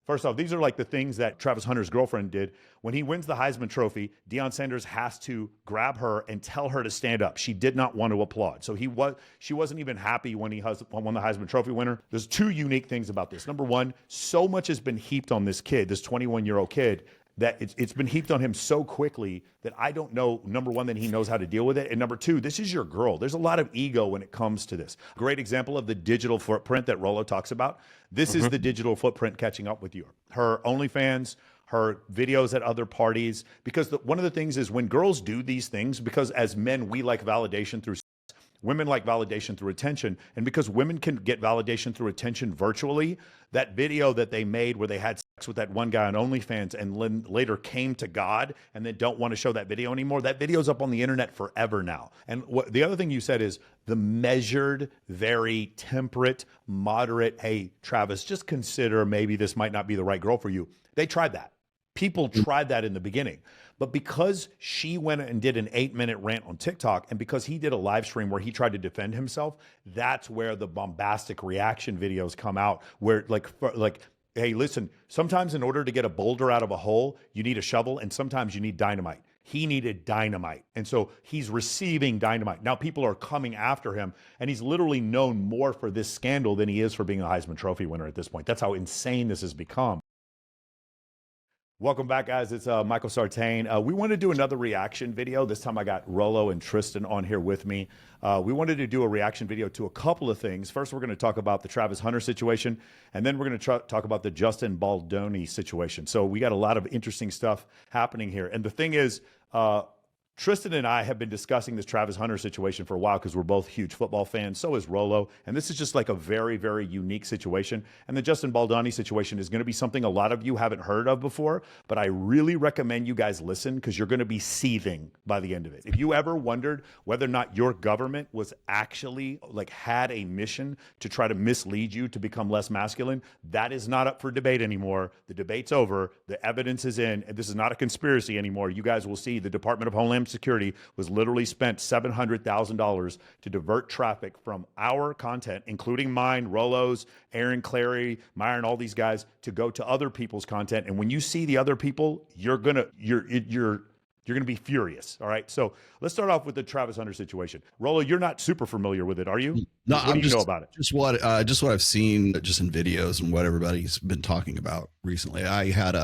First off, these are like the things that Travis Hunter's girlfriend did. When he wins the Heisman Trophy, Deion Sanders has to grab her and tell her to stand up. She did not want to applaud. So she wasn't even happy when he won the Heisman Trophy winner. There's two unique things about this. Number one, so much has been heaped on this kid, this 21-year-old kid, that it's been heaped on him so quickly that I don't know, number one, that he knows how to deal with it. And number two, this is your girl. There's a lot of ego when it comes to this. Great example of the digital footprint that Rollo talks about. This is the digital footprint catching up with you. Her OnlyFans, her videos at other parties, because one of the things is when girls do these things, because as men, we like validation through women like validation through attention. And because women can get validation through attention virtually, that video that they made where they had sex with that one guy on OnlyFans and later came to God and then don't want to show that video anymore, that video's up on the internet forever now. And the other thing you said is the measured, very temperate, moderate, hey, Travis, just consider maybe this might not be the right girl for you. They tried that. People tried that in the beginning. But because she went and did an 8-minute rant on TikTok, and because he did a live stream where he tried to defend himself, that's where the bombastic reaction videos come out, where like, hey, listen, sometimes in order to get a boulder out of a hole, you need a shovel, and sometimes you need dynamite. He needed dynamite. And so he's receiving dynamite. Now people are coming after him, and he's literally known more for this scandal than he is for being a Heisman Trophy winner at this point. That's how insane this has become. Welcome back, guys. It's Michael Sartain. We wanted to do another reaction video. This time I got Rollo and Tristan on here with me. We wanted to do a reaction video to a couple of things. First, we're going to talk about the Travis Hunter situation, and then we're going to talk about the Justin Baldoni situation. So we got a lot of interesting stuff happening here. And the thing is, Tristan and I have been discussing this Travis Hunter situation for a while because we're both huge football fans. So is Rollo. And this is just like a very, very unique situation. And the Justin Baldoni situation is going to be something a lot of you haven't heard of before. But I really recommend you guys listen because you're going to be seething by the end of it. If you ever wondered whether or not your government was actually had a mission to try to mislead you to become less masculine, that is not up for debate anymore. The debate's over. The evidence is in. And this is not a conspiracy anymore. You guys will see the Department of Homeland Security was literally spent $700,000 to divert traffic from our content, including mine, Rollo's, Aaron Clary, Myron, all these guys, to go to other people's content. And when you see the other people, you're gonna be furious. All right. So let's start off with the Travis Hunter situation. Rollo, you're not super familiar with it, are you? No, what do you know about it? Just what I've seen just in videos and what everybody's been talking about recently. I had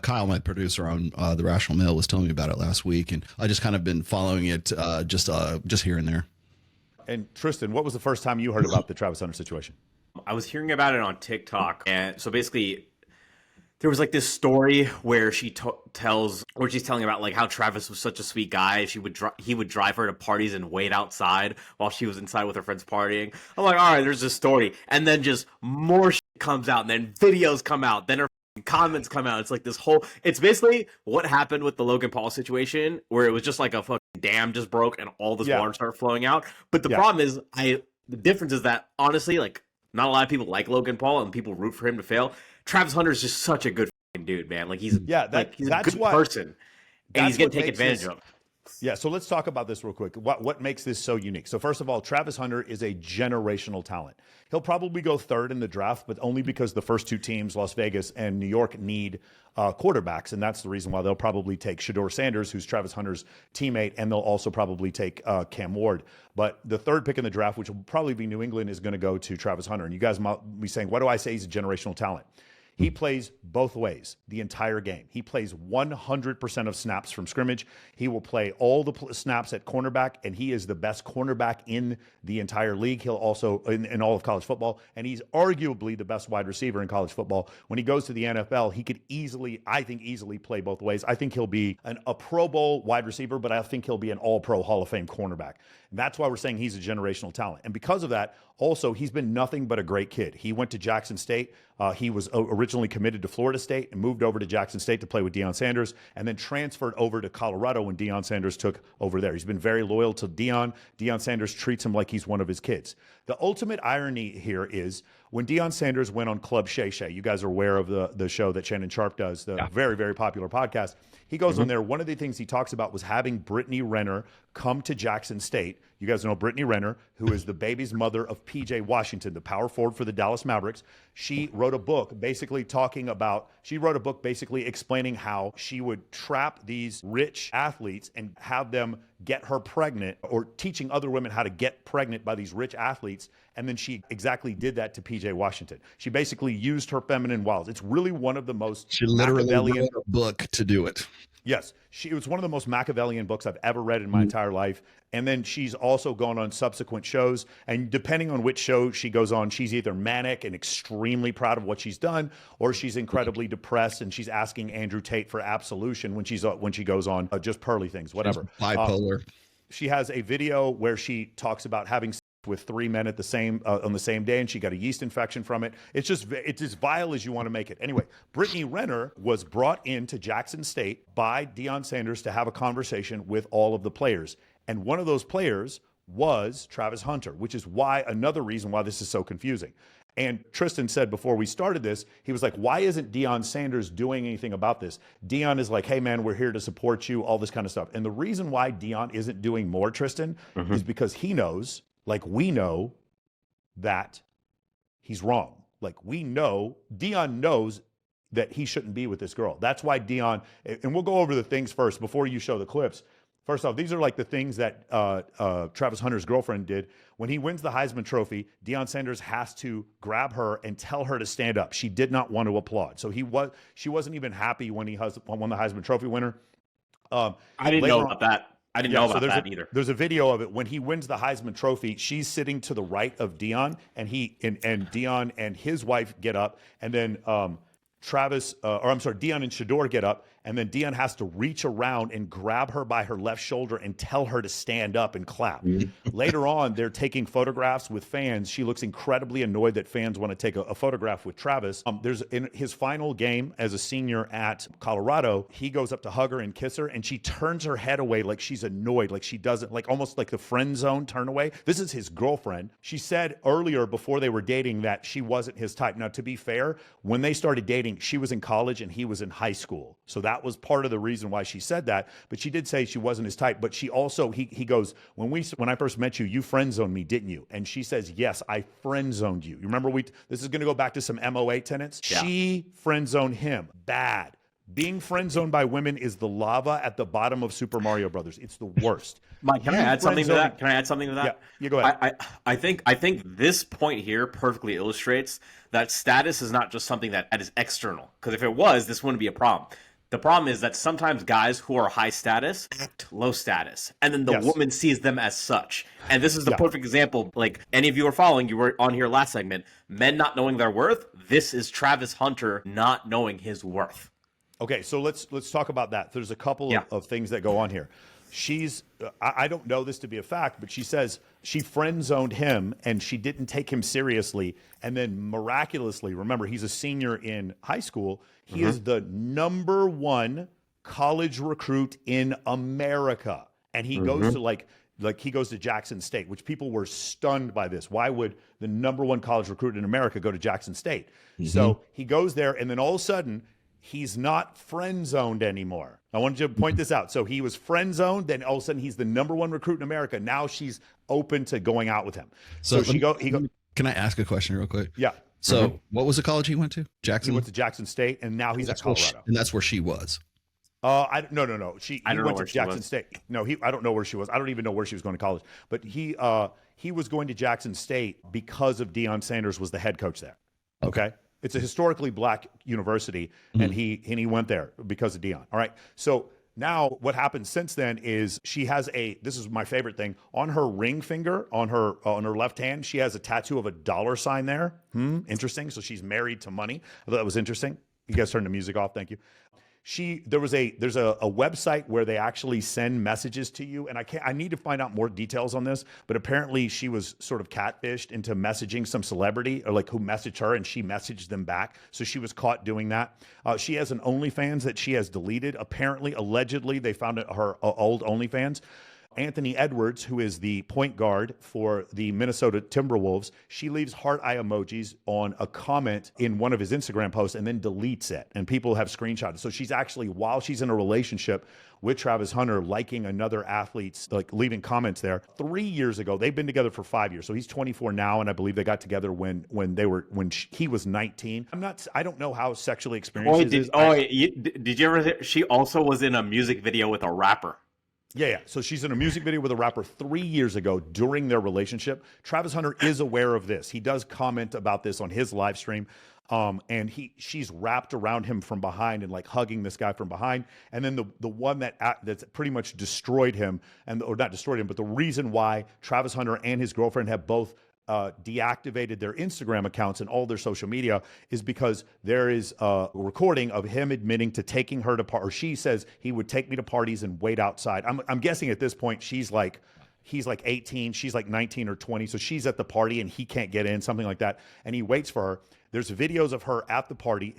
Kyle, my producer on the Rational Mail, was telling me about it last week, and I just kind of been following it just here and there. And Tristan, what was the first time you heard about the Travis Hunter situation? I was hearing about it on TikTok, and so basically there was like this story where she's telling about like how Travis was such a sweet guy. He would drive her to parties and wait outside while she was inside with her friends partying. I'm like, all right, there's this story, and then just more shit comes out, and then videos come out, then her comments come out. It's like this whole. It's basically what happened with the Logan Paul situation, where it was just like a fucking dam just broke and all this water started flowing out. But the problem is, the difference is that honestly, like, not a lot of people like Logan Paul, and people root for him to fail. Travis Hunter is just such a good dude, man. Like he's he's a good person, and he's gonna take advantage of. Yeah, so let's talk about this real quick. What makes this so unique? So first of all, Travis Hunter is a generational talent. He'll probably go third in the draft, but only because the first two teams, Las Vegas and New York, need quarterbacks, and that's the reason why they'll probably take Shedeur Sanders, who's Travis Hunter's teammate, and they'll also probably take Cam Ward. But the third pick in the draft, which will probably be New England, is going to go to Travis Hunter. And you guys might be saying, why do I say he's a generational talent? He plays both ways the entire game. He plays 100% of snaps from scrimmage. He will play all the snaps at cornerback, and he is the best cornerback in the entire league. He'll also, in all of college football, and he's arguably the best wide receiver in college football. When he goes to the NFL, he could easily play both ways. I think he'll be a Pro Bowl wide receiver, but I think he'll be an All-Pro Hall of Fame cornerback. And that's why we're saying he's a generational talent. And because of that, also, he's been nothing but a great kid. He went to Jackson State. He was originally committed to Florida State and moved over to Jackson State to play with Deion Sanders, and then transferred over to Colorado when Deion Sanders took over there. He's been very loyal to Deion. Deion Sanders treats him like he's one of his kids. The ultimate irony here is when Deion Sanders went on Club Shay Shay, you guys are aware of the show that Shannon Sharp does, the very, very popular podcast. He goes on there. One of the things he talks about was having Brittany Renner come to Jackson State. You guys know Brittany Renner, who is the baby's mother of PJ Washington, the power forward for the Dallas Mavericks. She wrote a book basically explaining how she would trap these rich athletes and have them get her pregnant, or teaching other women how to get pregnant by these rich athletes. And then she exactly did that to PJ Washington. She basically used her feminine wiles. It's really one of the most She literally wrote a book to do it. Yes, it was one of the most Machiavellian books I've ever read in my entire life. And then she's also gone on subsequent shows. And depending on which show she goes on, she's either manic and extremely proud of what she's done, or she's incredibly depressed and she's asking Andrew Tate for absolution when she goes on just pearly things, whatever. She's bipolar. She has a video where she talks about having sex with 3 men at the same on the same day, and she got a yeast infection from it. It's as vile as you want to make it. Anyway, Brittany Renner was brought into Jackson State by Deion Sanders to have a conversation with all of the players, and one of those players was Travis Hunter, which is another reason why this is so confusing. And Tristan said before we started this, he was like, why isn't Deion Sanders doing anything about this? Deion is like, hey, man, we're here to support you, all this kind of stuff. And the reason why Deion isn't doing more, Tristan, is because he knows, like we know, that he's wrong. Like Deion knows that he shouldn't be with this girl. That's why Deion, and we'll go over the things first before you show the clips. First off, these are like the things that Travis Hunter's girlfriend did. When he wins the Heisman Trophy, Deion Sanders has to grab her and tell her to stand up. She did not want to applaud. So she wasn't even happy when he won the Heisman Trophy winner. I didn't know about that. I didn't know about that either. There's a video of it. When he wins the Heisman Trophy, she's sitting to the right of Deion, and Deion and his wife get up, and then Deion and Shador get up, and then Deion has to reach around and grab her by her left shoulder and tell her to stand up and clap. Later on, they're taking photographs with fans. She looks incredibly annoyed that fans want to take a photograph with Travis. There's in his final game as a senior at Colorado, he goes up to hug her and kiss her, and she turns her head away like she's annoyed, like she doesn't, like almost like the friend zone turn away. This is his girlfriend. She said earlier before they were dating that she wasn't his type. Now, to be fair, when they started dating, she was in college and he was in high school. So that was part of the reason why she said that. But she did say she wasn't his type. But she also, he goes, when I first met you, you friend zoned me, didn't you? And she says, yes, I friend zoned you. You remember this is going to go back to some MOA tenets. Yeah. She friend zoned him. Bad. Being friend zoned by women is the lava at the bottom of Super Mario Brothers. It's the worst. Mike, can I add something to that? Yeah, you go ahead. I think this point here perfectly illustrates that status is not just something that is external. Because if it was, this wouldn't be a problem. The problem is that sometimes guys who are high status act low status, and then the woman sees them as such. And this is the perfect example. Like any of you are following, you were on here last segment, men not knowing their worth. This is Travis Hunter not knowing his worth. Okay, so let's talk about that. There's a couple of things that go on here. I don't know this to be a fact, but she says she friend zoned him and she didn't take him seriously. And then miraculously, remember, he's a senior in high school. He is the #1 college recruit in America. And he goes to he goes to Jackson State, which people were stunned by this. Why would the #1 college recruit in America go to Jackson State? So he goes there, and then all of a sudden, he's not friend zoned anymore. I wanted to point this out. So he was friend zoned, then all of a sudden he's the #1 recruit in America. Now she's open to going out with him. So can I ask a question real quick? Yeah. So what was the college he went to? Jackson? He went to Jackson State, and now he's at Colorado. And that's where she was. No. He went to Jackson State. No, I don't know where she was. I don't even know where she was going to college. But he was going to Jackson State because of Deion Sanders was the head coach there. Okay. It's a historically black university, and he went there because of Deion. All right. So now what happened since then is she has this is my favorite thing, on her ring finger, on her left hand, she has a tattoo of a $sign there. Interesting. So she's married to money. I thought that was interesting. You guys turn the music off. Thank you. There's a website where they actually send messages to you, and I need to find out more details on this, but apparently she was sort of catfished into messaging some celebrity, or like who messaged her, and she messaged them back. So she was caught doing that. She has an OnlyFans that she has deleted. Apparently, allegedly, they found her old OnlyFans. Anthony Edwards, who is the point guard for the Minnesota Timberwolves, she leaves heart eye emojis on a comment in one of his Instagram posts and then deletes it. And people have screenshotted. So she's actually, while she's in a relationship with Travis Hunter, liking another athlete's, like leaving comments there. 3 years ago, they've been together for 5 years. So he's 24 now, and I believe they got together when he was 19. I don't know how sexually experienced he is. Did you ever? She also was in a music video with a rapper. Yeah. So she's in a music video with a rapper 3 years ago during their relationship. Travis Hunter is aware of this. He does comment about this on his live stream. And she's wrapped around him from behind and like hugging this guy from behind. And then the one that's pretty much destroyed him, or not destroyed him, but the reason why Travis Hunter and his girlfriend have both deactivated their Instagram accounts and all their social media is because there is a recording of him admitting to taking her to or she says he would take me to parties and wait outside. I'm guessing at this point he's like 18, she's like 19 or 20, so she's at the party and he can't get in, something like that, and he waits for her. There's videos of her at the party.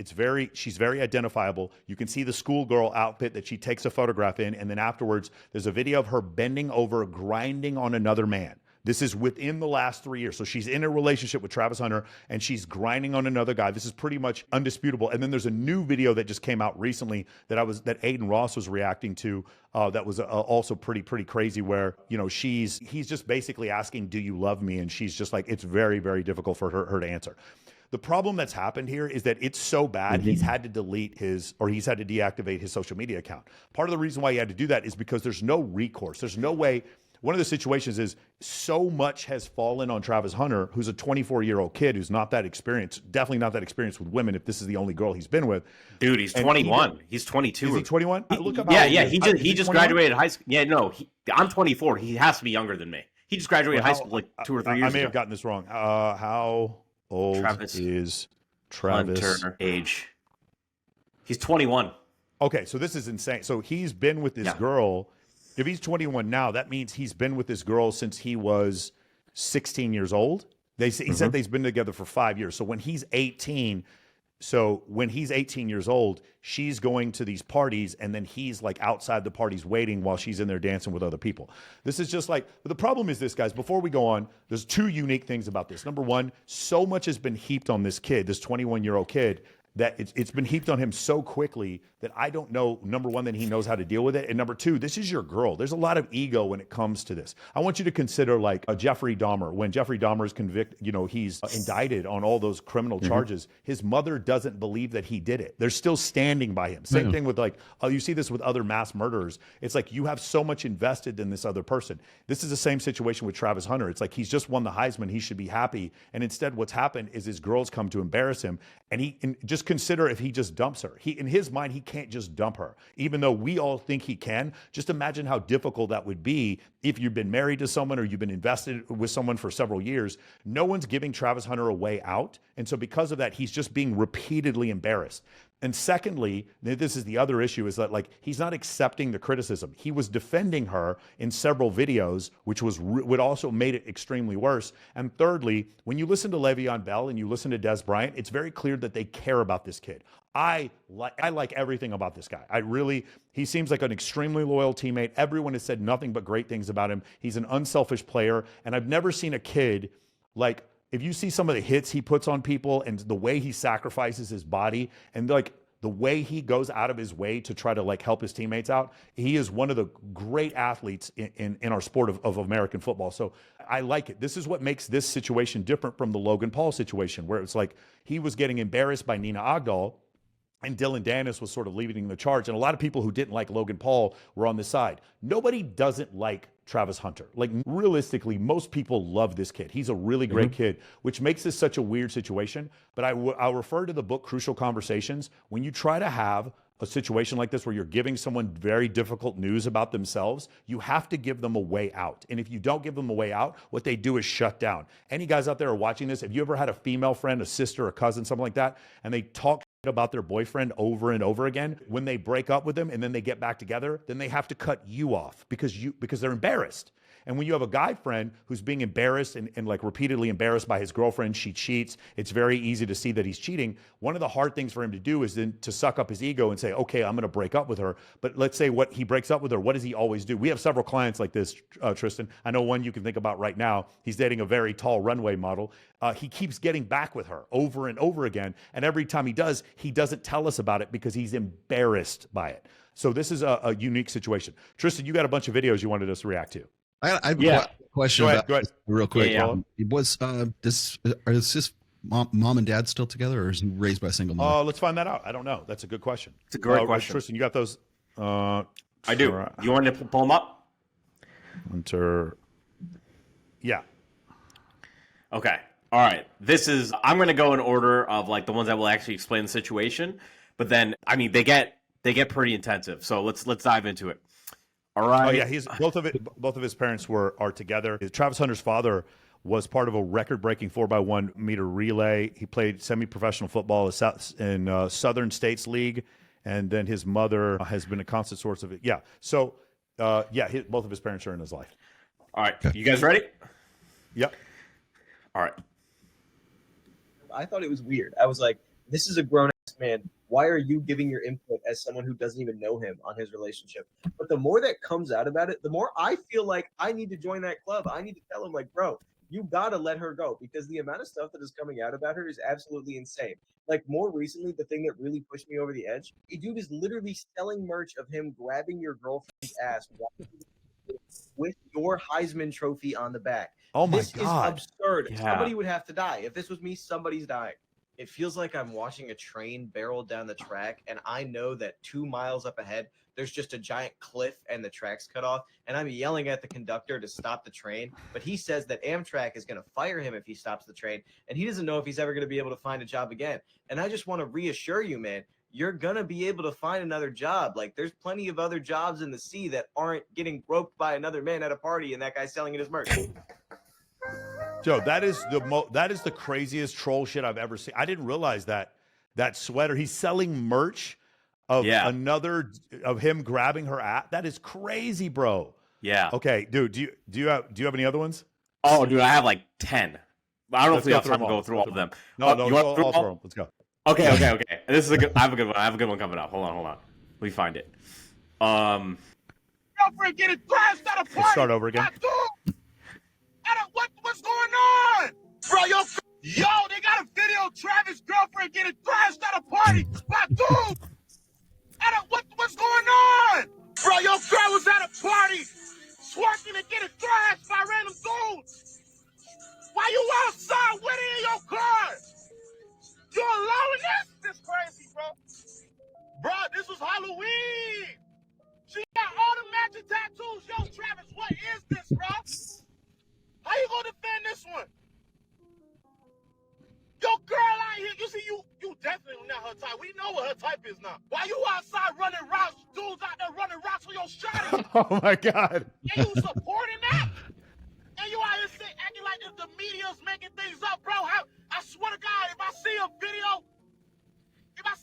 She's very identifiable. You can see the schoolgirl outfit that she takes a photograph in, and then afterwards there's a video of her bending over, grinding on another man. This is within the last 3 years. So she's in a relationship with Travis Hunter and she's grinding on another guy. This is pretty much undisputable. And then there's a new video that just came out recently that Aiden Ross was reacting to. That was also pretty crazy, where, you know, he's just basically asking, "Do you love me?" And she's just like, it's very, very difficult for her to answer. The problem that's happened here is that it's so bad, he's had to deactivate his social media account. Part of the reason why he had to do that is because there's no recourse. There's no way. One of the situations is so much has fallen on Travis Hunter, who's a 24-year-old kid who's not that experienced, definitely not that experienced with women if this is the only girl he's been with. Dude, he's 21. He's 22. Is he 21? He just graduated high school. Yeah, no, I'm 24. He has to be younger than me. He just graduated high school like 2 or 3 years ago. I may have gotten this wrong. How old is Travis Hunter age? He's 21. Okay, so this is insane. So he's been with this girl. If he's 21 now, that means he's been with this girl since he was 16 years old. He said they've been together for 5 years. So when he's 18, years old, she's going to these parties, and then he's like outside the parties waiting while she's in there dancing with other people. This is just like, but the problem is this, guys, before we go on, there's 2 unique things about this. Number one, so much has been heaped on this kid, this 21-year-old kid, that it's been heaped on him so quickly that I don't know, number one, that he knows how to deal with it. And number two, this is your girl. There's a lot of ego when it comes to this. I want you to consider like a Jeffrey Dahmer. When Jeffrey Dahmer is convicted, he's indicted on all those criminal charges. His mother doesn't believe that he did it. They're still standing by him. Same thing with you see this with other mass murderers. It's like you have so much invested in this other person. This is the same situation with Travis Hunter. It's like he's just won the Heisman. He should be happy. And instead what's happened is his girls come to embarrass him. And just consider if he just dumps her. In his mind, he can't just dump her, even though we all think he can. Just imagine how difficult that would be if you've been married to someone or you've been invested with someone for several years. No one's giving Travis Hunter a way out. And so because of that, he's just being repeatedly embarrassed. And secondly, this is the other issue, is that like he's not accepting the criticism. He was defending her in several videos, which would also made it extremely worse. And thirdly, when you listen to Le'Veon Bell and you listen to Des Bryant, it's very clear that they care about this kid. I like everything about this guy. He seems like an extremely loyal teammate. Everyone has said nothing but great things about him. He's an unselfish player. And I've never seen a kid like, if you see some of the hits he puts on people and the way he sacrifices his body and like the way he goes out of his way to try to like help his teammates out, he is one of the great athletes in our sport of American football. So I like it. This is what makes this situation different from the Logan Paul situation, where it's like he was getting embarrassed by Nina Agdal and Dylan Dennis was sort of leading the charge. And a lot of people who didn't like Logan Paul were on this side. Nobody doesn't like Travis Hunter. Like realistically, most people love this kid. He's a really great kid, which makes this such a weird situation. But I'll refer to the book Crucial Conversations. When you try to have a situation like this where you're giving someone very difficult news about themselves, you have to give them a way out. And if you don't give them a way out, what they do is shut down. Any guys out there are watching this, have you ever had a female friend, a sister, a cousin, something like that, and they talk about their boyfriend over and over again? When they break up with them and then they get back together, then they have to cut you off because they're embarrassed. And when you have a guy friend who's being embarrassed and like repeatedly embarrassed by his girlfriend, she cheats, it's very easy to see that he's cheating. One of the hard things for him to do is then to suck up his ego and say, okay, I'm going to break up with her. But let's say what he breaks up with her, what does he always do? We have several clients like this, Tristan. I know one you can think about right now. He's dating a very tall runway model. He keeps getting back with her over and over again. And every time he does, he doesn't tell us about it because he's embarrassed by it. So this is a unique situation. Tristan, you got a bunch of videos you wanted us to react to. I have a question Go ahead, about go ahead. this real quick. Yeah. Is this mom and dad still together, or is he raised by a single mother? Let's find that out. I don't know. That's a good question. It's a great question. Tristan, you got those? I do. You want to pull them up? Yeah. Okay. All right. I'm going to go in order of like the ones that will actually explain the situation. But then, I mean, they get pretty intensive. So let's dive into it. All right. Oh yeah, both of his parents are together. Travis Hunter's father was part of a record-breaking 4x1 meter relay. He played semi-professional football in Southern States League, and then his mother has been a constant source of it. Yeah. So both of his parents are in his life. All right. You guys ready? Yep. All right. I thought it was weird. I was like, this is a grown-ass man. Why are you giving your input as someone who doesn't even know him on his relationship? But the more that comes out about it, the more I feel like I need to join that club. I need to tell him, like, bro, you got to let her go, because the amount of stuff that is coming out about her is absolutely insane. Like, more recently, the thing that really pushed me over the edge, a dude is literally selling merch of him grabbing your girlfriend's ass with your Heisman trophy on the back. Oh my This God. is absurd. Yeah. Somebody would have to die. If this was me, somebody's dying. It feels like I'm watching a train barrel down the track, and I know that 2 miles up ahead, there's just a giant cliff and the track's cut off, and I'm yelling at the conductor to stop the train, but he says that Amtrak is going to fire him if he stops the train, and he doesn't know if he's ever going to be able to find a job again. And I just want to reassure you, man, you're going to be able to find another job. Like, there's plenty of other jobs in the sea that aren't getting groped by another man at a party and that guy's selling it as merch. Joe, that is the craziest troll shit I've ever seen. I didn't realize that sweater. He's selling merch of of him grabbing her at. That is crazy, bro. Yeah. Okay, dude. Do you have any other ones? Oh, dude, I have like 10. I don't know if we have time to them all. go through all of them. No, you want I'll through throw all? them. Let's go. Okay. This is I have a good one. I have a good one coming up. Hold on. Let me find it. Girlfriend getting thrashed at a party. Let's start over again. What's going on? Bro, yo, they got a video of Travis' girlfriend getting thrashed at a party by dudes. What's going on? Bro, your girl was at a party twerking and getting thrashed by random dudes. Why you outside with it in your car? You allowing this? This crazy, bro. Bro, this was Halloween. She got all the matching tattoos. Yo, Travis, what is this, bro? How you gonna defend this one? Your girl out here, you see, you definitely not her type. We know what her type is now. Why you outside running routes, dudes out there running routes for your shotty? Oh my God. And you supporting that? And you out here acting like the media's making things up, bro. I swear to God, if I see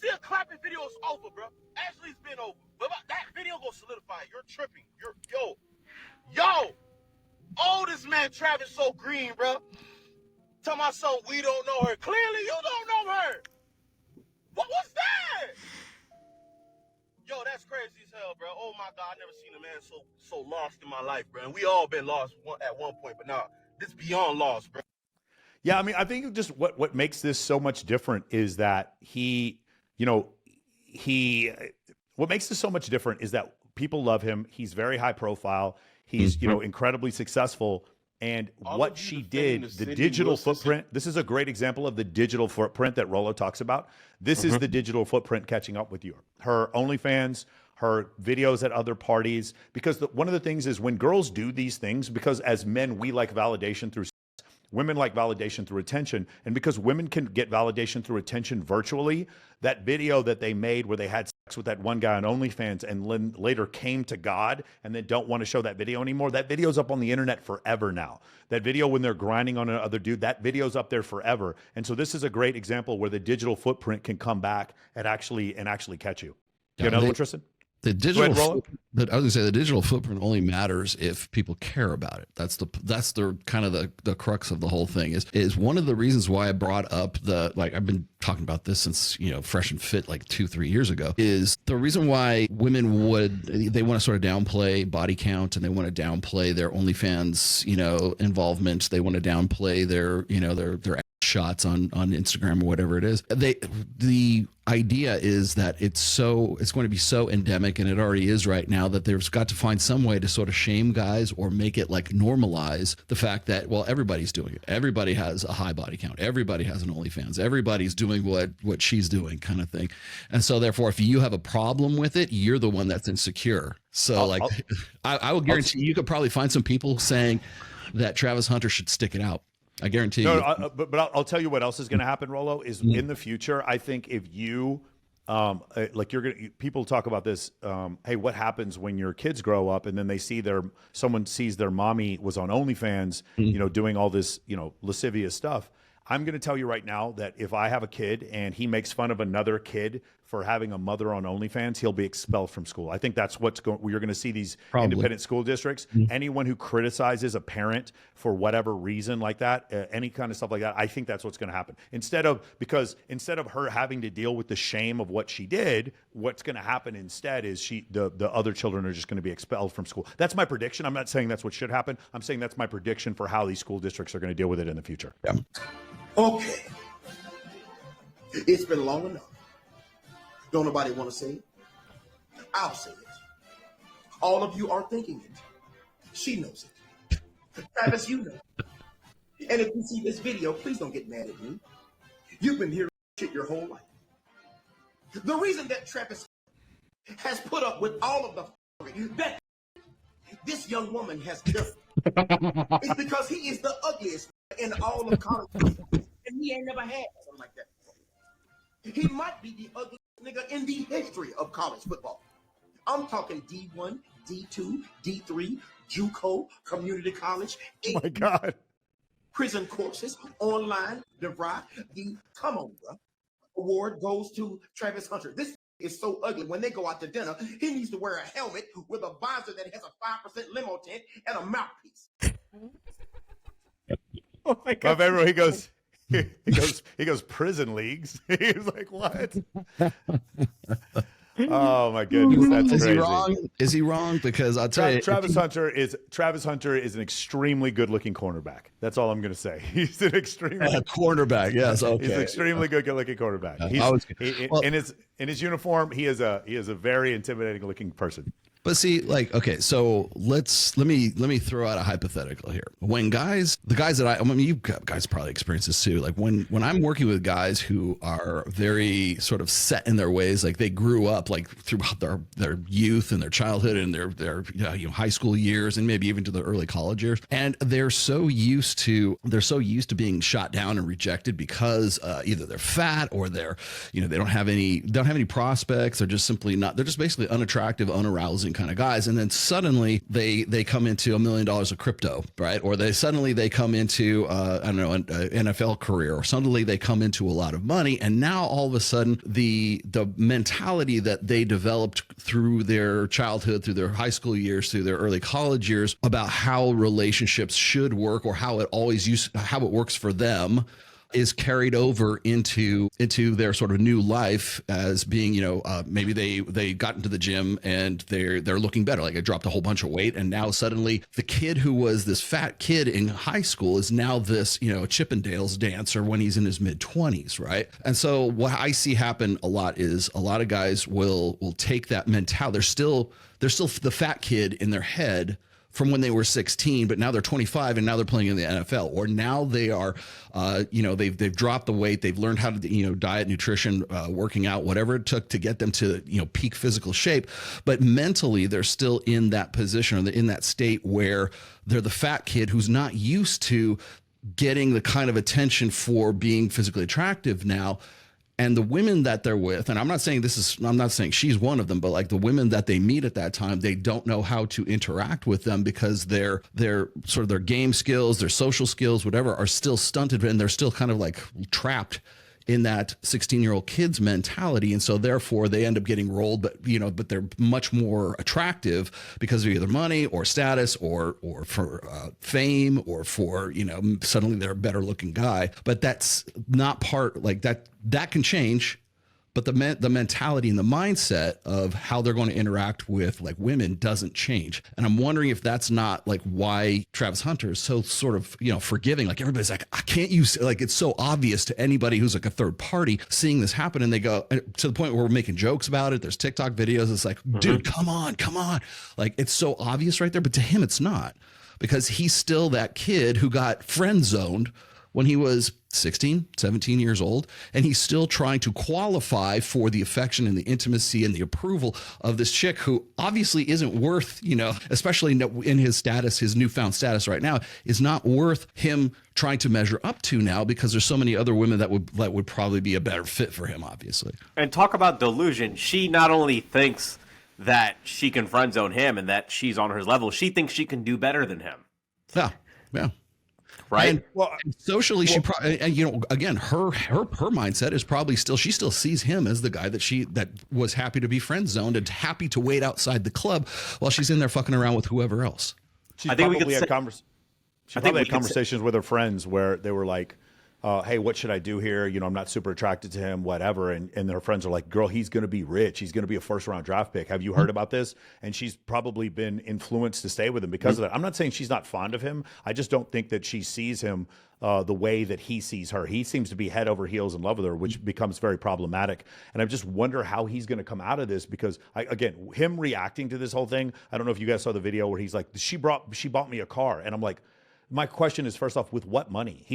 a clapping video, it's over, bro. Actually, it's been over. But that video gonna solidify it. You're tripping. Yo. Oh, this man Travis so green, bro. Tell my son we don't know her. Clearly, you don't know her. What was that? Yo, that's crazy as hell, bro. Oh my God, I never seen a man so lost in my life, bro. And we all been lost at one point, but now this beyond lost, bro. Yeah, I mean, I think just what makes this so much different is that what makes this so much different is that people love him. He's very high profile. He's, incredibly successful. And what she did, the digital footprint, this is a great example of the digital footprint that Rollo talks about. This is the digital footprint catching up with you. Her OnlyFans, her videos at other parties, because one of the things is when girls do these things, because as men, we like validation through women like validation through attention. And because women can get validation through attention virtually, that video that they made where they had sex with that one guy on OnlyFans and later came to God and then don't want to show that video anymore, that video's up on the internet forever now. That video when they're grinding on another dude, that video's up there forever. And so this is a great example where the digital footprint can come back and actually catch you. You know, Tristan? The Go digital, ahead, Rollo. but I was gonna say the digital footprint only matters if people care about it. That's the kind of the crux of the whole thing. Is one of the reasons why I brought up I've been talking about this since Fresh and Fit like 2-3 years ago. Is the reason why women they want to sort of downplay body count, and they want to downplay their OnlyFans involvement. They want to downplay their shots on Instagram or whatever it is. The idea is that it's going to be so endemic, and it already is right now, that there's got to find some way to sort of shame guys or make it like normalize the fact that, well, everybody's doing it. Everybody has a high body count. Everybody has an OnlyFans. Everybody's doing what she's doing, kind of thing. And so therefore, if you have a problem with it, you're the one that's insecure. So I will guarantee you could probably find some people saying that Travis Hunter should stick it out. I guarantee you. But I'll tell you what else is going to happen, Rollo, is in the future, I think if you, people talk about this, hey, what happens when your kids grow up and then they see someone sees their mommy was on OnlyFans, doing all this, lascivious stuff. I'm going to tell you right now that if I have a kid and he makes fun of another kid for having a mother on OnlyFans, he'll be expelled from school. I think that's you're going to see these independent school districts. Anyone who criticizes a parent for whatever reason like that, any kind of stuff like that, I think that's what's going to happen. Instead of her having to deal with the shame of what she did, what's going to happen instead is the other children are just going to be expelled from school. That's my prediction. I'm not saying that's what should happen. I'm saying that's my prediction for how these school districts are going to deal with it in the future. Yeah. Okay. It's been long enough. Don't nobody want to say it? I'll say it. All of you are thinking it. She knows it. Travis, you know. And if you see this video, please don't get mad at me. You've been hearing shit your whole life. The reason that Travis has put up with all of the that this young woman has done is because he is the ugliest in all of college. And he ain't never had something like that before. He might be the ugliest nigga in the history of college football. I'm talking D1, D2, D3, JUCO, community college. Oh my God. Prison courses, online, come on, bro. Award goes to Travis Hunter. This is so ugly. When they go out to dinner, he needs to wear a helmet with a visor that has a 5% limo tint and a mouthpiece. Oh my God. He goes prison leagues. He's like, what? Oh my goodness, that's Is crazy. he wrong? Is he wrong? Because I'll tell you, Travis Hunter is an extremely good-looking cornerback. That's all I'm going to say. He's an extremely cornerback. Yes, okay. He's an extremely good-looking cornerback. In his uniform, he is a very intimidating-looking person. But see, okay, so let me throw out a hypothetical here. When the guys that you guys probably experience this too. Like when I'm working with guys who are very sort of set in their ways, like they grew up like throughout their youth and their childhood and their high school years and maybe even to their early college years, and they're so used to being shot down and rejected because either they're fat or they don't have any prospects. They're just simply not. They're just basically unattractive, unarousing kind of guys, and then suddenly they come into $1 million of crypto, right? Or they come into an NFL career, or suddenly they come into a lot of money, and now all of a sudden the mentality that they developed through their childhood, through their high school years, through their early college years about how relationships should work or how it works for them is carried over into their sort of new life as being, maybe they got into the gym and they're looking better. Like I dropped a whole bunch of weight, and now suddenly the kid who was this fat kid in high school is now this, Chippendales dancer when he's in his mid-20s, right? And so what I see happen a lot is a lot of guys will take that mentality. They're still the fat kid in their head from when they were 16, but now they're 25 and now they're playing in the NFL, or now they are, they've dropped the weight. They've learned how to, diet, nutrition, working out, whatever it took to get them to, peak physical shape. But mentally, they're still in that position or in that state where they're the fat kid who's not used to getting the kind of attention for being physically attractive now. And the women that they're with, and I'm not saying she's one of them, but like the women that they meet at that time, they don't know how to interact with them because their sort of their game skills, their social skills, whatever, are still stunted, and they're still kind of like trapped in that 16-year-old kid's mentality. And so therefore they end up getting rolled, but they're much more attractive because of either money or status or for fame or for, suddenly they're a better looking guy. But that's not part like that. That can change. But the mentality and the mindset of how they're going to interact with like women doesn't change. And I'm wondering if that's not like why Travis Hunter is so sort of, forgiving. Like everybody's like, I can't use, like, it's so obvious to anybody who's like a third party seeing this happen. And they go to the point where we're making jokes about it. There's TikTok videos. It's like, dude, come on. Like it's so obvious right there. But to him, it's not, because he's still that kid who got friend zoned when he was 16, 17 years old, and he's still trying to qualify for the affection and the intimacy and the approval of this chick who obviously isn't worth, especially in his status, his newfound status right now, is not worth him trying to measure up to now, because there's so many other women that would probably be a better fit for him, obviously. And talk about delusion. She not only thinks that she can friend zone him and that she's on her level, she thinks she can do better than him. Yeah. Right. And socially, she probably, again, her mindset is probably she still sees him as the guy that was happy to be friend zoned and happy to wait outside the club while she's in there fucking around with whoever else. She probably had conversations with her friends where they were like, hey, what should I do here? I'm not super attracted to him, whatever. And their friends are like, girl, he's going to be rich. He's going to be a first-round draft pick. Have you heard about this? And she's probably been influenced to stay with him because of that. I'm not saying she's not fond of him. I just don't think that she sees him the way that he sees her. He seems to be head over heels in love with her, which becomes very problematic. And I just wonder how he's going to come out of this, because, again, him reacting to this whole thing, I don't know if you guys saw the video where he's like, she bought me a car. And I'm like, my question is, first off, with what money?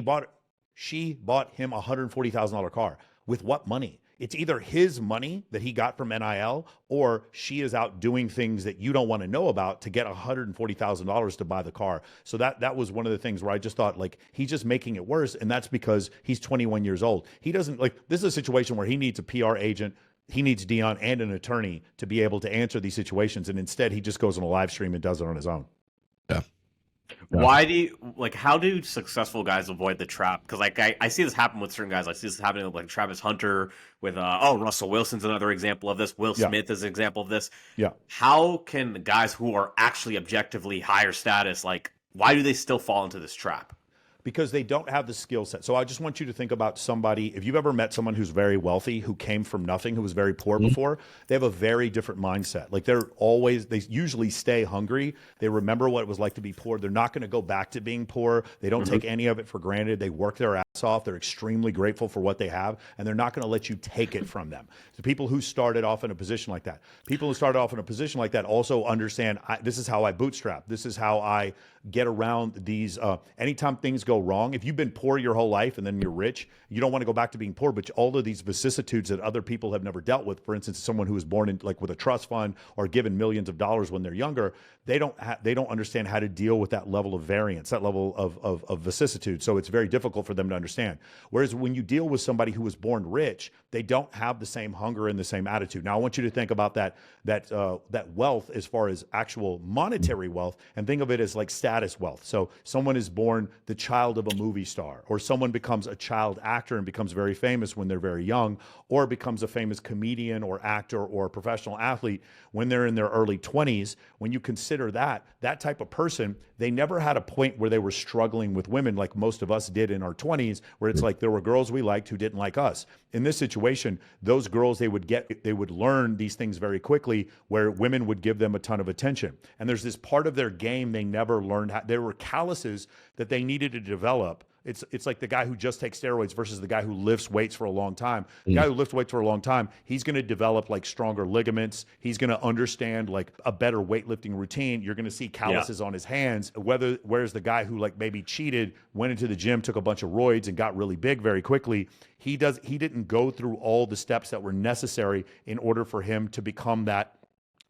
She bought him a $140,000 car. With what money? It's either his money that he got from NIL, or she is out doing things that you don't want to know about to get $140,000 to buy the car. So that was one of the things where I just thought, like, he's just making it worse. And that's because he's 21 years old. He doesn't, like, this is a situation where he needs a PR agent. He needs Dion and an attorney to be able to answer these situations. And instead, he just goes on a live stream and does it on his own. Yeah. How do successful guys avoid the trap? Because I see this happen with certain guys. I see this happening with like Travis Hunter, with Russell Wilson's another example of this. Will Smith is an example of this. Yeah. How can the guys who are actually objectively higher status, like, why do they still fall into this trap? Because they don't have the skill set. So I just want you to think about somebody, if you've ever met someone who's very wealthy, who came from nothing, who was very poor before, they have a very different mindset. Like they usually stay hungry. They remember what it was like to be poor. They're not going to go back to being poor. They don't take any of it for granted. They work their ass off. They're extremely grateful for what they have, and they're not going to let you take it from them. The people who started off in a position like that, also understand, this is how I bootstrap. This is how I get around these. Anytime things go wrong, if you've been poor your whole life and then you're rich, you don't want to go back to being poor, but all of these vicissitudes that other people have never dealt with, for instance, someone who was born in with a trust fund or given millions of dollars when they're younger, they don't understand how to deal with that level of variance, that level of vicissitude. So it's very difficult for them to understand. Whereas when you deal with somebody who was born rich, they don't have the same hunger and the same attitude. Now I want you to think about that wealth as far as actual monetary wealth, and think of it as like status wealth. So someone is born the child of a movie star, or someone becomes a child actor and becomes very famous when they're very young, or becomes a famous comedian or actor or professional athlete when they're in their early 20s. When you consider that type of person, they never had a point where they were struggling with women like most of us did in our 20s, where it's like there were girls we liked who didn't like us. In this situation, those girls, they would learn these things very quickly, where women would give them a ton of attention. And there's this part of their game they never learned. There were calluses that they needed to develop. It's like the guy who just takes steroids versus the guy who lifts weights for a long time. The guy who lifts weights for a long time, he's going to develop like stronger ligaments. He's going to understand like a better weightlifting routine. You're going to see calluses on his hands. Whereas the guy who like maybe cheated, went into the gym, took a bunch of roids and got really big very quickly, he didn't go through all the steps that were necessary in order for him to become that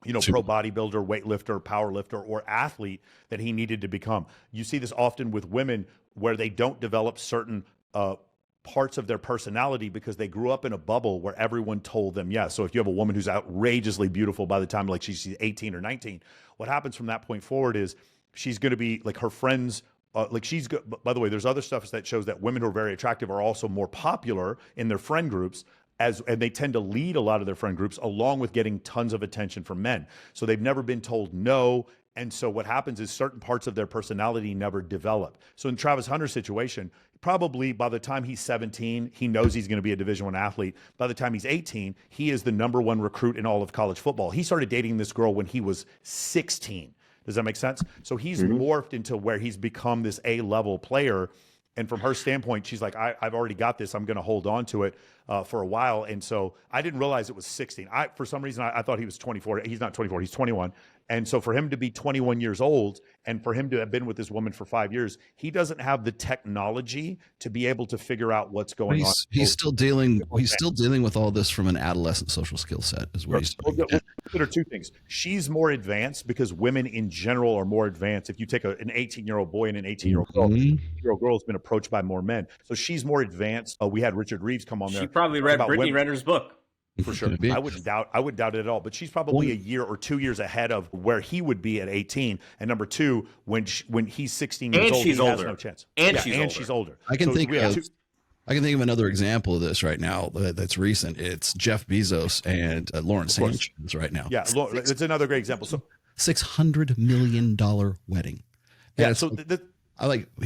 pro bodybuilder, weightlifter, power lifter, or athlete that he needed to become. You see this often with women where they don't develop certain parts of their personality because they grew up in a bubble where everyone told them yes. So if you have a woman who's outrageously beautiful by the time like she's 18 or 19, what happens from that point forward is she's going to be like, her friends like she's good. By the way, there's other stuff that shows that women who are very attractive are also more popular in their friend groups, and they tend to lead a lot of their friend groups along with getting tons of attention from men. So they've never been told no. And so what happens is certain parts of their personality never develop. So in Travis Hunter's situation, probably by the time he's 17, he knows he's going to be a Division I athlete. By the time he's 18, he is the #1 recruit in all of college football. He started dating this girl when he was 16. Does that make sense? So he's morphed into where he's become this A-level player. And from her standpoint, she's like, I've already got this. I'm going to hold on to it for a while. And so I didn't realize it was 16. For some reason, I thought he was 24. He's not 24. He's 21. And so for him to be 21 years old and for him to have been with this woman for 5 years, he doesn't have the technology to be able to figure out what's going on. He's still dealing with all this from an adolescent social skill set is what he's doing. Well, consider two things. She's more advanced because women in general are more advanced. If you take an 18-year-old boy and an 18-year-old girl, an 18-year-old girl has been approached by more men. So she's more advanced. We had Richard Reeves come on there. She probably read Brittany Renner's book. For sure. I wouldn't doubt it at all. But she's probably a year or 2 years ahead of where he would be at 18. And number two, when he's 16 years old, he has no chance. And she's older. I can think of another example of this right now that's recent. It's Jeff Bezos and Lauren Sanchez right now. Yeah, it's another great example. So $600 million wedding. Yeah, so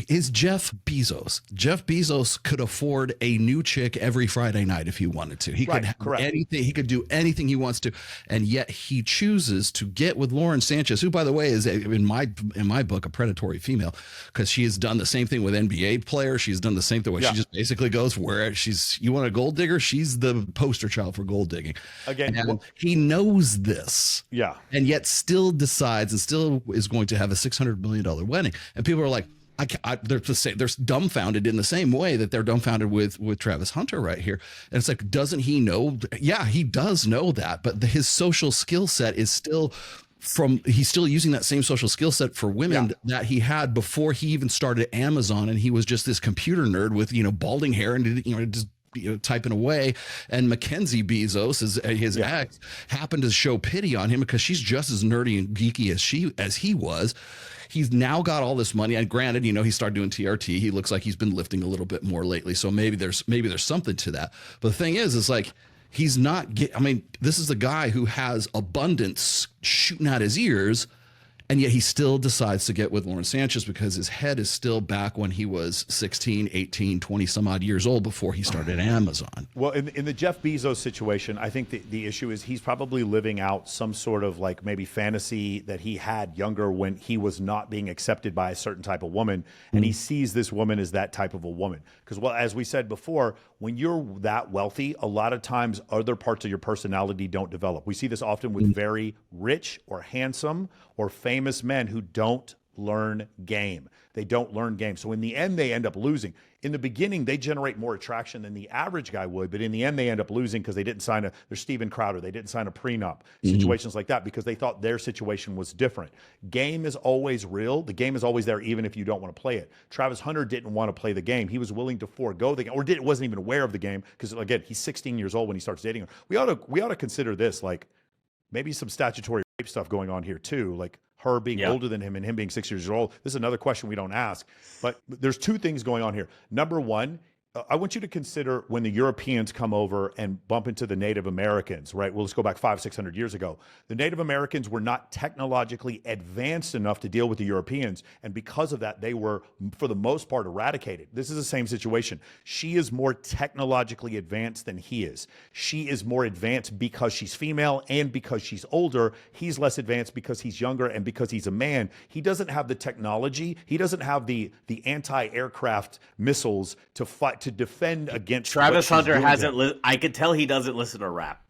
is Jeff Bezos. Jeff Bezos could afford a new chick every Friday night if he wanted to. He could have anything. He could do anything he wants to, and yet he chooses to get with Lauren Sanchez, who, by the way, is in my book a predatory female because she has done the same thing with NBA players. She's done the same thing where she just basically goes where you want a gold digger. She's the poster child for gold digging. Again, he knows this. Yeah, and yet still decides and still is going to have a $600 million wedding, and people are like. They're dumbfounded in the same way that they're dumbfounded with Travis Hunter right here. And it's like, doesn't he know? Yeah, he does know that, but his social skill set is still he's still using that same social skill set for women that he had before he even started Amazon. And he was just this computer nerd with, balding hair and, just typing away. And Mackenzie Bezos, his ex, happened to show pity on him because she's just as nerdy and geeky as he was. He's now got all this money, and granted, he started doing TRT. He looks like he's been lifting a little bit more lately, so maybe there's something to that. But the thing is like he's not. This is a guy who has abundance shooting out his ears, and yet he still decides to get with Lauren Sanchez because his head is still back when he was 16, 18, 20 some odd years old before he started Amazon. Well, in the Jeff Bezos situation, I think the issue is he's probably living out some sort of like maybe fantasy that he had younger when he was not being accepted by a certain type of woman. And he sees this woman as that type of a woman. Because, well, as we said before, when you're that wealthy, a lot of times other parts of your personality don't develop. We see this often with very rich or handsome or famous men who don't learn game. They don't learn game. So in the end, they end up losing. In the beginning, they generate more attraction than the average guy would, but in the end, they end up losing because they didn't sign there's Steven Crowder. They didn't sign a prenup, situations like that, because they thought their situation was different. Game is always real. The game is always there, even if you don't want to play it. Travis Hunter didn't want to play the game. He was willing to forego the game, or wasn't even aware of the game because, again, he's 16 years old when he starts dating her. We ought to consider this like maybe some statutory rape stuff going on here too, like her being older than him and him being 6 years old. This is another question we don't ask, but there's two things going on here. Number one, I want you to consider when the Europeans come over and bump into the Native Americans, right? Well, let's go back 500-600 years ago. The Native Americans were not technologically advanced enough to deal with the Europeans. And because of that, they were, for the most part, eradicated. This is the same situation. She is more technologically advanced than he is. She is more advanced because she's female and because she's older. He's less advanced because he's younger and because he's a man. He doesn't have the technology. He doesn't have the anti-aircraft missiles to fight, to defend against. Travis Hunter hasn't. I could tell he doesn't listen to rap.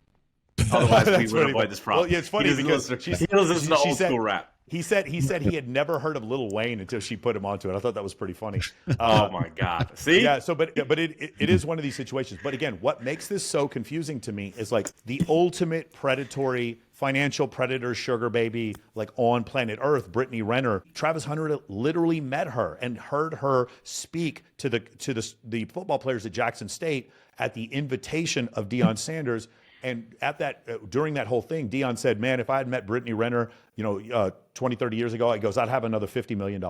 Otherwise, we would avoid this problem. Well, yeah, it's funny because he listens to old school rap. He said he had never heard of Lil Wayne until she put him onto it. I thought that was pretty funny. Oh my God! See? Yeah. So, but it is one of these situations. But again, what makes this so confusing to me is like the ultimate predatory financial predator sugar baby, like on planet Earth, Brittany Renner. Travis Hunter literally met her and heard her speak to the football players at Jackson State at the invitation of Deion Sanders. And at that, during that whole thing, Deion said, man, if I had met Brittany Renner, 20, 30 years ago, he goes, I'd have another $50 million.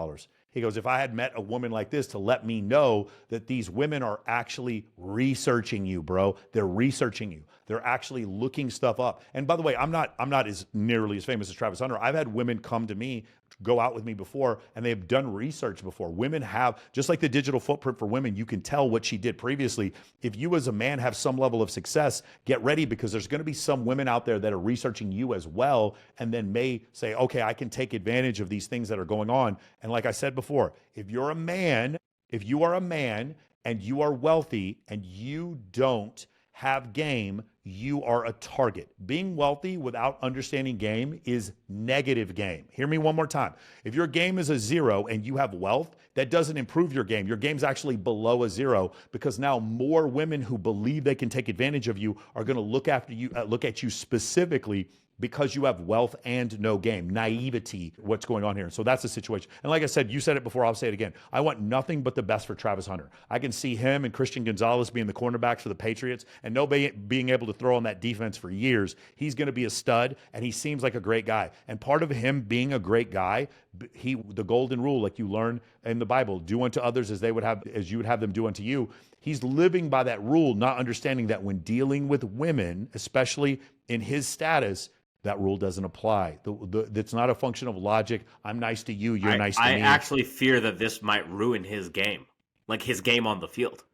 He goes, if I had met a woman like this to let me know that these women are actually researching you, bro. They're researching you. They're actually looking stuff up. And by the way, I'm not as nearly as famous as Travis Hunter. I've had women come to me, go out with me before, and they've done research before. Women have, just like the digital footprint for women, you can tell what she did previously. If you as a man have some level of success, get ready, because there's going to be some women out there that are researching you as well, and then may say, okay, I can take advantage of these things that are going on. And like I said before, if you are a man and you are wealthy and you don't have game, you are a target. Being wealthy without understanding game is negative game. Hear me one more time. If your game is a 0 and you have wealth, that doesn't improve your game. Your game's actually below a 0, because now more women who believe they can take advantage of you are going to look at you specifically, because you have wealth and no game, naivety, what's going on here. So that's the situation. And like I said, you said it before, I'll say it again. I want nothing but the best for Travis Hunter. I can see him and Christian Gonzalez being the cornerbacks for the Patriots, and nobody being able to throw on that defense for years. He's going to be a stud, and he seems like a great guy. And part of him being a great guy, the golden rule, like you learn in the Bible, do unto others as you would have them do unto you. He's living by that rule, not understanding that when dealing with women, especially in his status, that rule doesn't apply. It's not a function of logic. I'm nice to you, you're nice to me. I actually fear that this might ruin his game, like his game on the field.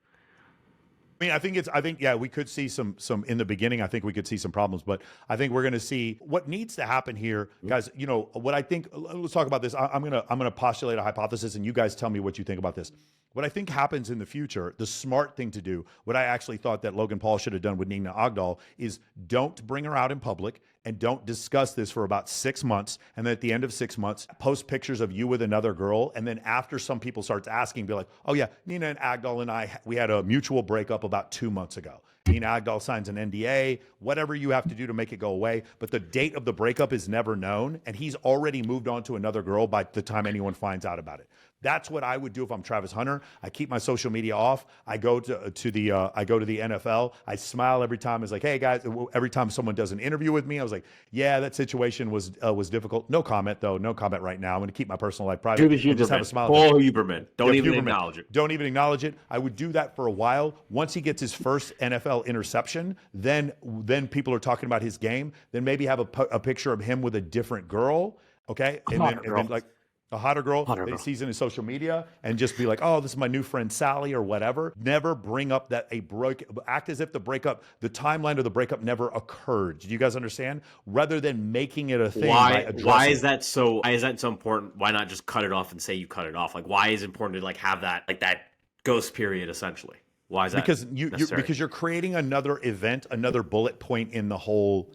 I mean, I think we could see some in the beginning. I think we could see some problems, but I think we're going to see what needs to happen here, guys. You know what I think. Let's talk about this. I'm gonna postulate a hypothesis, and you guys tell me what you think about this. What I think happens in the future, the smart thing to do, what I actually thought that Logan Paul should have done with Nina Agdal, is don't bring her out in public and don't discuss this for about 6 months. And then at the end of 6 months, post pictures of you with another girl. And then after some people starts asking, be like, oh yeah, Nina and Agdal and we had a mutual breakup about 2 months ago. Nina Agdal signs an NDA, whatever you have to do to make it go away. But the date of the breakup is never known. And he's already moved on to another girl by the time anyone finds out about it. That's what I would do if I'm Travis Hunter. I keep my social media off. I go to the NFL. I smile every time. It's like, hey guys, every time someone does an interview with me, I was like, yeah, that situation was difficult. No comment though. No comment right now. I'm going to keep my personal life private. Do the Huberman. Just have a smile. Paul Huberman. Don't even Huberman. acknowledge it. Don't even acknowledge it. I would do that for a while. Once he gets his first NFL interception, then people are talking about his game. Then maybe have a picture of him with a different girl. Okay, and then like a hotter girl that he sees in his social media, and just be like, oh, this is my new friend Sally or whatever. Never bring up act as if the timeline of the breakup never occurred. Do you guys understand? Rather than making it a thing. Why is that so important? Why not just cut it off and say you cut it off? Like, why is it important to like have that ghost period essentially? Why is that? Because you're creating another event, another bullet point in the whole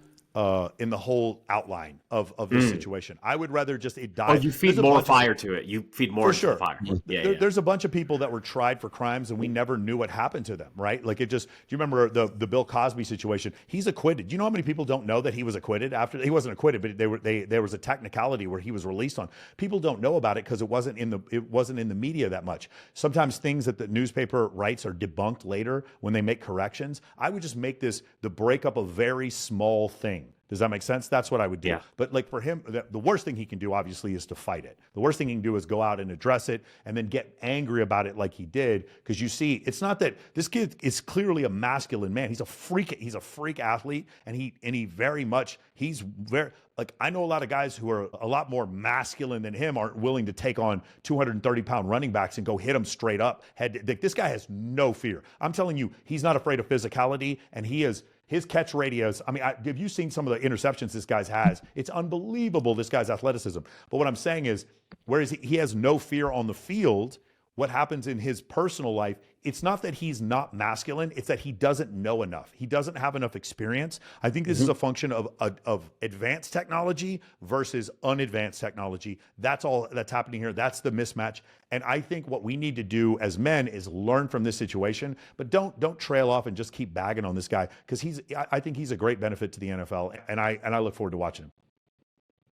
outline of this situation. I would rather just it die. Oh, you feed more fire to it. You feed more to the fire. There's a bunch of people that were tried for crimes and we never knew what happened to them, right? Like do you remember the Bill Cosby situation? He's acquitted. Do you know how many people don't know that he was acquitted after he wasn't acquitted, but there was a technicality where he was released on. People don't know about it because it wasn't in the media that much. Sometimes things that the newspaper writes are debunked later when they make corrections. I would just make the breakup a very small thing. Does that make sense? That's what I would do. Yeah. But like for him, the worst thing he can do, obviously, is to fight it. The worst thing he can do is go out and address it and then get angry about it like he did. Because you see, it's not that this kid is clearly a masculine man. He's a freak athlete, and he's very like, I know a lot of guys who are a lot more masculine than him aren't willing to take on 230-pound running backs and go hit them straight up. This guy has no fear. I'm telling you, he's not afraid of physicality, and his catch radius. I mean, have you seen some of the interceptions this guy has? It's unbelievable, this guy's athleticism. But what I'm saying is, whereas he has no fear on the field, what happens in his personal life, it's not that he's not masculine, it's that he doesn't know enough. He doesn't have enough experience. I think this is a function of advanced technology versus unadvanced technology. That's all that's happening here. That's the mismatch. And I think what we need to do as men is learn from this situation, but don't trail off and just keep bagging on this guy, because I think he's a great benefit to the NFL, and I look forward to watching him.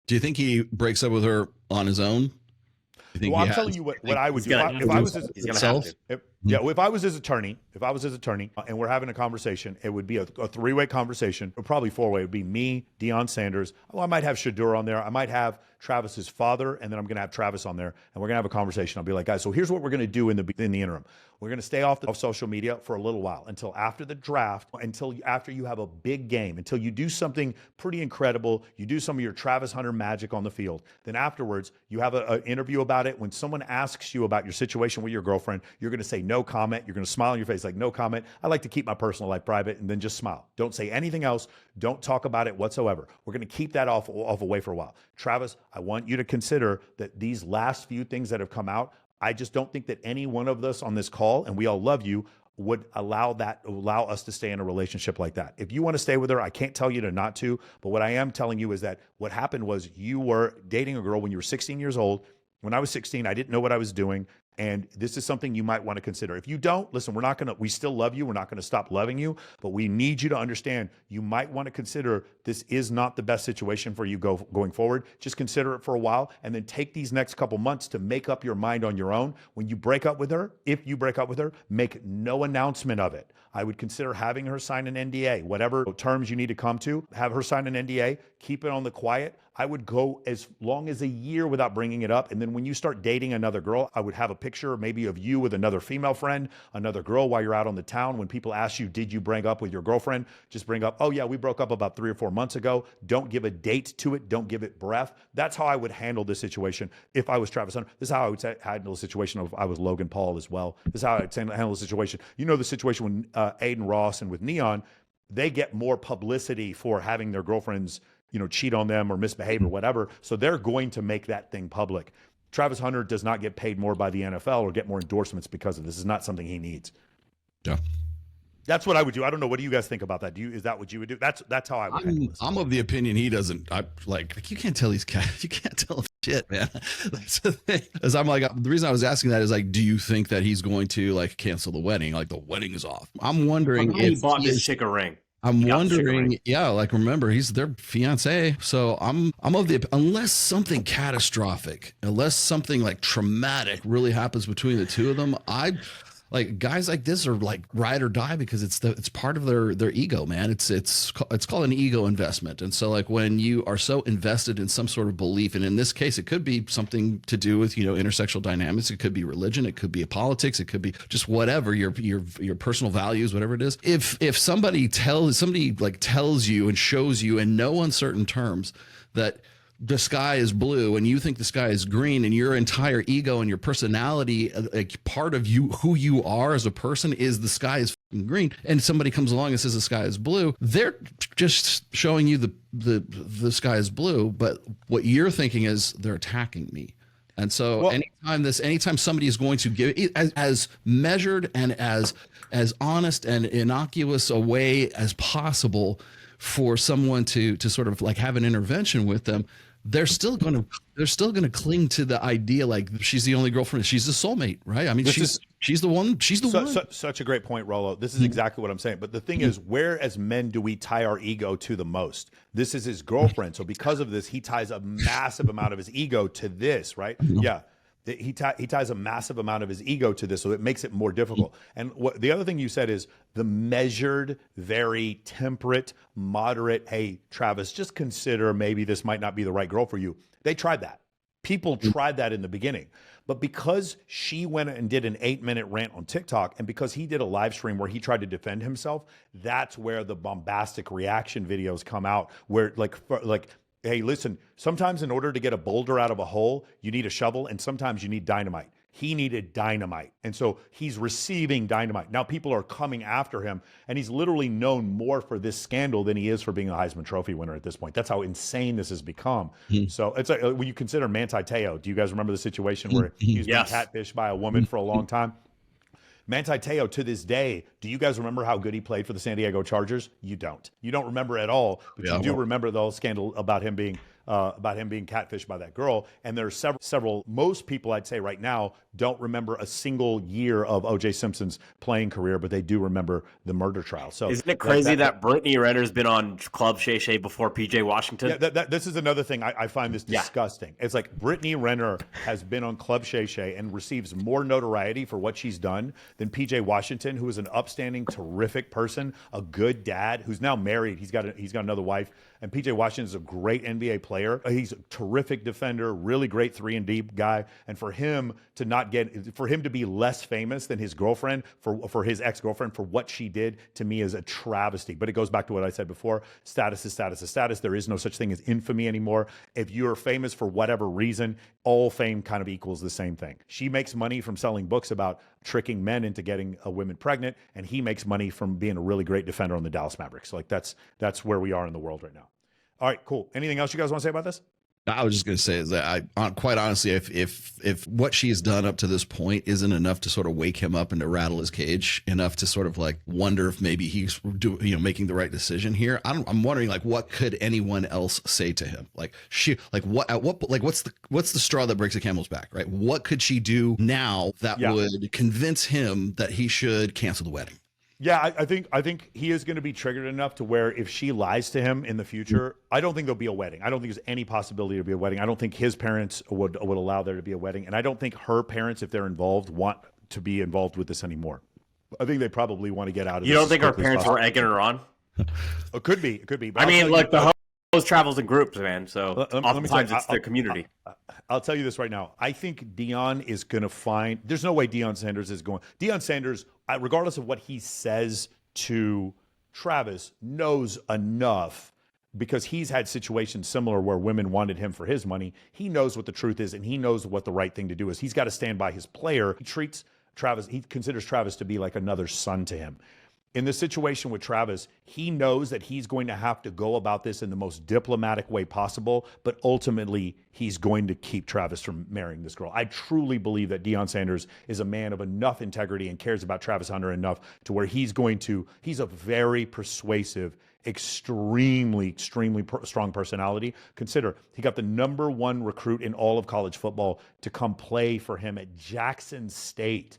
Do you think he breaks up with her on his own? You think Well, he I'm telling has? you what I would He's do. gonna, If I was his, he's gonna himself? have to. if I was his attorney, and we're having a conversation, it would be a three-way conversation, or probably four-way. It would be me, Deion Sanders. Oh, I might have Shadur on there. I might have Travis's father, and then I'm going to have Travis on there, and we're going to have a conversation. I'll be like, guys, so here's what we're going to do in the interim. We're going to stay off social media for a little while until after the draft, until after you have a big game, until you do something pretty incredible. You do some of your Travis Hunter magic on the field. Then afterwards, you have an interview about it. When someone asks you about your situation with your girlfriend, you're going to say no comment. You're going to smile on your face like no comment. I like to keep my personal life private, and then just smile. Don't say anything else. Don't talk about it whatsoever. We're going to keep that off away for a while. Travis, I want you to consider that these last few things that have come out, I just don't think that any one of us on this call, and we all love you, would allow us to stay in a relationship like that. If you want to stay with her, I can't tell you to not to, but what I am telling you is that what happened was you were dating a girl when you were 16 years old. When I was 16, I didn't know what I was doing. And this is something you might want to consider. If you don't, listen, we still love you. We're not going to stop loving you, but we need you to understand you might want to consider this is not the best situation for you going forward. Just consider it for a while and then take these next couple months to make up your mind on your own. When you break up with her, if you break up with her, make no announcement of it. I would consider having her sign an NDA, whatever terms you need to come to, have her sign an NDA, keep it on the quiet. I would go as long as a year without bringing it up. And then when you start dating another girl, I would have a picture maybe of you with another female friend, another girl while you're out on the town. When people ask you, did you break up with your girlfriend? Just bring up, oh yeah, we broke up about 3 or 4 months ago. Don't give a date to it. Don't give it breath. That's how I would handle this situation if I was Travis Hunter. This is how I would handle the situation if I was Logan Paul as well. This is how I would handle the situation. You know the situation with Aiden Ross and with Neon, they get more publicity for having their girlfriends cheat on them or misbehave or whatever. So they're going to make that thing public. Travis Hunter does not get paid more by the NFL or get more endorsements because of this. This is not something he needs. Yeah. That's what I would do. I don't know. What do you guys think about that? Is that what you would do? That's how I would handle this. I'm of the opinion he doesn't. You can't tell these guys. You can't tell them shit, man. That's the thing. As I'm like, the reason I was asking that is like, do you think that he's going to like cancel the wedding? Like the wedding is off. I'm wondering He bought this chick a ring. I'm wondering, yeah, like remember he's their fiance. So I'm of the, unless something catastrophic, unless something like traumatic really happens between the two of them, like guys like this are like ride or die because it's part of their ego, man. It's called an ego investment. And so like when you are so invested in some sort of belief, and in this case it could be something to do with intersexual dynamics, it could be religion, it could be politics, it could be just whatever your personal values, whatever it is. If somebody tells you and shows you in no uncertain terms that the sky is blue and you think the sky is green, and your entire ego and your personality, like part of you, who you are as a person, is the sky is green, and somebody comes along and says the sky is blue, they're just showing you the sky is blue, but what you're thinking is they're attacking me. And so anytime somebody is going to give as measured and as honest and innocuous a way as possible for someone to sort of like have an intervention with them, they're still going to cling to the idea like she's the only girlfriend, she's the soulmate, right? I mean, she's the one. Such a great point, Rollo. This is exactly what I'm saying. But the thing is, where as men do we tie our ego to the most? This is his girlfriend. So because of this, he ties a massive amount of his ego to this, right? Yeah. He ties a massive amount of his ego to this, so it makes it more difficult. And the other thing you said is the measured, very temperate, moderate, hey, Travis, just consider maybe this might not be the right girl for you. They tried that. People tried that in the beginning. But because she went and did an 8-minute rant on TikTok, and because he did a live stream where he tried to defend himself, that's where the bombastic reaction videos come out, where like hey, listen, sometimes in order to get a boulder out of a hole, you need a shovel, and sometimes you need dynamite. He needed dynamite. And so he's receiving dynamite. Now people are coming after him, and he's literally known more for this scandal than he is for being a Heisman Trophy winner at this point. That's how insane this has become. So it's like when you consider Manti Te'o, do you guys remember the situation where he was being catfished by a woman for a long time? Manti Te'o, to this day, do you guys remember how good he played for the San Diego Chargers? You don't. You don't remember at all, but you do remember the whole scandal about him being about him being catfished by that girl. And there's several, most people I'd say right now don't remember a single year of O.J. Simpson's playing career, but they do remember the murder trial. So isn't it crazy that Brittany Renner's been on Club Shay Shay before P.J. Washington? Yeah, this is another thing I find this disgusting. It's like Brittany Renner has been on Club Shay Shay and receives more notoriety for what she's done than P.J. Washington, who is an upstanding, terrific person, a good dad, who's now married. He's got another wife. And P.J. Washington is a great NBA player. He's a terrific defender, really great 3-and-D guy. And for him to be less famous than his girlfriend, for his ex-girlfriend, for what she did, to me is a travesty. But it goes back to what I said before. Status is status is status. There is no such thing as infamy anymore. If you're famous for whatever reason, all fame kind of equals the same thing. She makes money from selling books about tricking men into getting a women pregnant, and he makes money from being a really great defender on the Dallas Mavericks. Like that's where we are in the world right now. All right, cool. Anything else you guys want to say about this? I was just going to say is that quite honestly, if what she's done up to this point isn't enough to sort of wake him up and to rattle his cage enough to sort of like wonder if maybe he's making the right decision here. I'm wondering like what could anyone else say to him? Like what's the straw that breaks the camel's back, right? What could she do now that would convince him that he should cancel the wedding? Yeah, I think he is going to be triggered enough to where if she lies to him in the future, I don't think there'll be a wedding. I don't think there's any possibility to be a wedding. I don't think his parents would allow there to be a wedding. And I don't think her parents, if they're involved, want to be involved with this anymore. I think they probably want to get out of this. You don't think her parents were egging her on? It could be. But I mean, look, the host travels in groups, man. So oftentimes it's their community. I'll tell you this right now. I think Deion is going to find – there's no way Deion Sanders is going – Deion Sanders, regardless of what he says to Travis, knows enough because he's had situations similar where women wanted him for his money. He knows what the truth is, and he knows what the right thing to do is. He's got to stand by his player. He considers Travis to be like another son to him. In this situation with Travis, he knows that he's going to have to go about this in the most diplomatic way possible, but ultimately he's going to keep Travis from marrying this girl. I truly believe that Deion Sanders is a man of enough integrity and cares about Travis Hunter enough to where he's a very persuasive, extremely strong personality. Consider, he got the #1 recruit in all of college football to come play for him at Jackson State.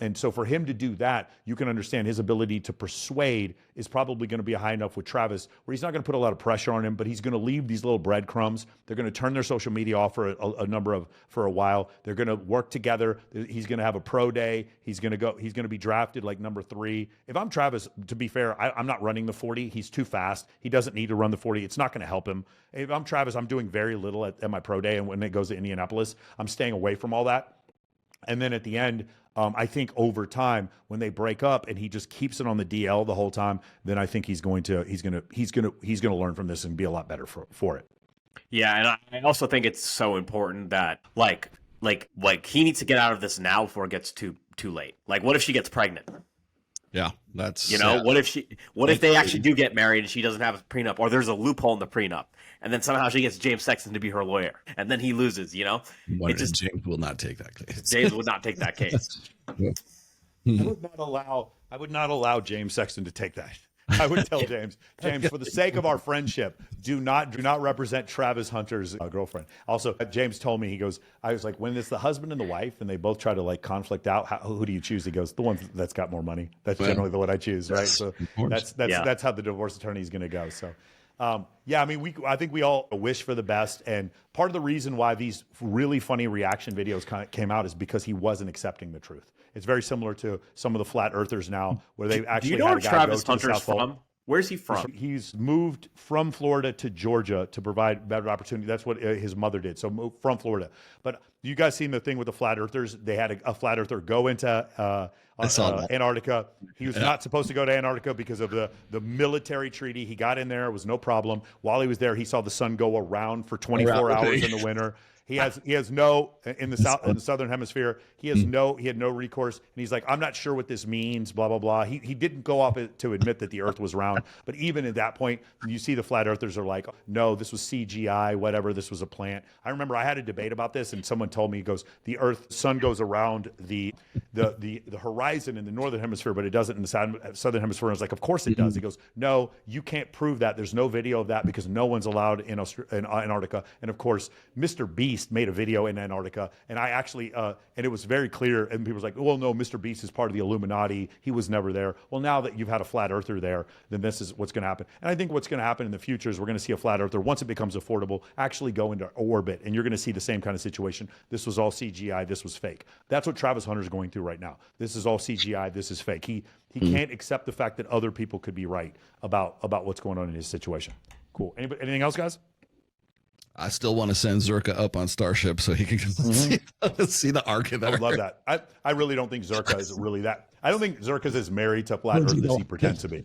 And so for him to do that, you can understand his ability to persuade is probably going to be high enough with Travis where he's not going to put a lot of pressure on him, but he's going to leave these little breadcrumbs. They're going to turn their social media off for a while. They're going to work together. He's going to have a pro day. He's going to be drafted like #3. If I'm Travis, to be fair, I'm not running the 40. He's too fast. He doesn't need to run the 40. It's not going to help him. If I'm Travis, I'm doing very little at my pro day. And when it goes to Indianapolis, I'm staying away from all that. And then at the end, I think over time, when they break up and he just keeps it on the DL the whole time, then I think he's going to learn from this and be a lot better for it. Yeah, and I also think it's so important that like he needs to get out of this now before it gets too late. Like, what if she gets pregnant? Yeah, that's what if they actually do get married and she doesn't have a prenup, or there's a loophole in the prenup, and then somehow she gets James Sexton to be her lawyer, and then he loses. James will not take that case. James would not take that case. I would not allow James Sexton to take that. I would tell James, for the sake of our friendship, do not represent Travis Hunter's girlfriend. Also, James told me, I was like, when it's the husband and the wife and they both try to like conflict out, who do you choose? He goes, the one that's got more money. That's generally the one I choose, right? So that's how the divorce attorney is going to go. So, I think we all wish for the best. And part of the reason why these really funny reaction videos came out is because he wasn't accepting the truth. It's very similar to some of the flat earthers now, where they've actually. Do you know where Travis Hunter's from? Where's he from? He's moved from Florida to Georgia to provide better opportunity. That's what his mother did. So moved from Florida. But you guys seen the thing with the flat earthers? They had a flat earther go into Antarctica. He was not supposed to go to Antarctica because of the military treaty. He got in there. It was no problem. While he was there, he saw the sun go around for 24 hours in the winter. He has no in the southern hemisphere. He had no recourse, and he's like, I'm not sure what this means. Blah blah blah. He didn't go off to admit that the Earth was round, but even at that point, you see the flat earthers are like, no, this was CGI, whatever. This was a plant. I remember I had a debate about this, and someone told me, he goes, the sun goes around the horizon horizon in the northern hemisphere, but it doesn't in the southern hemisphere. And I was like, of course it does. He goes, no, you can't prove that. There's no video of that because no one's allowed in Antarctica. And of course, Mr. Beast made a video in Antarctica, and I actually and it was very clear. And people was like, well, no, Mr. Beast is part of the Illuminati. He was never there. Well, now that you've had a flat earther there, then this is what's going to happen. And I think what's going to happen in the future is we're going to see a flat earther, once it becomes affordable, actually go into orbit, and you're going to see the same kind of situation. This was all CGI. This was fake. That's what Travis Hunter is going through right now. This is all CGI. This is fake. He can't accept the fact that other people could be right about what's going on in his situation. Cool. Anything else, guys? I still want to send Zerka up on Starship so he can see the arc of that. I would love that. I really don't think Zerka is really that. I don't think Zerka is as married to flat Earth as he pretends to be.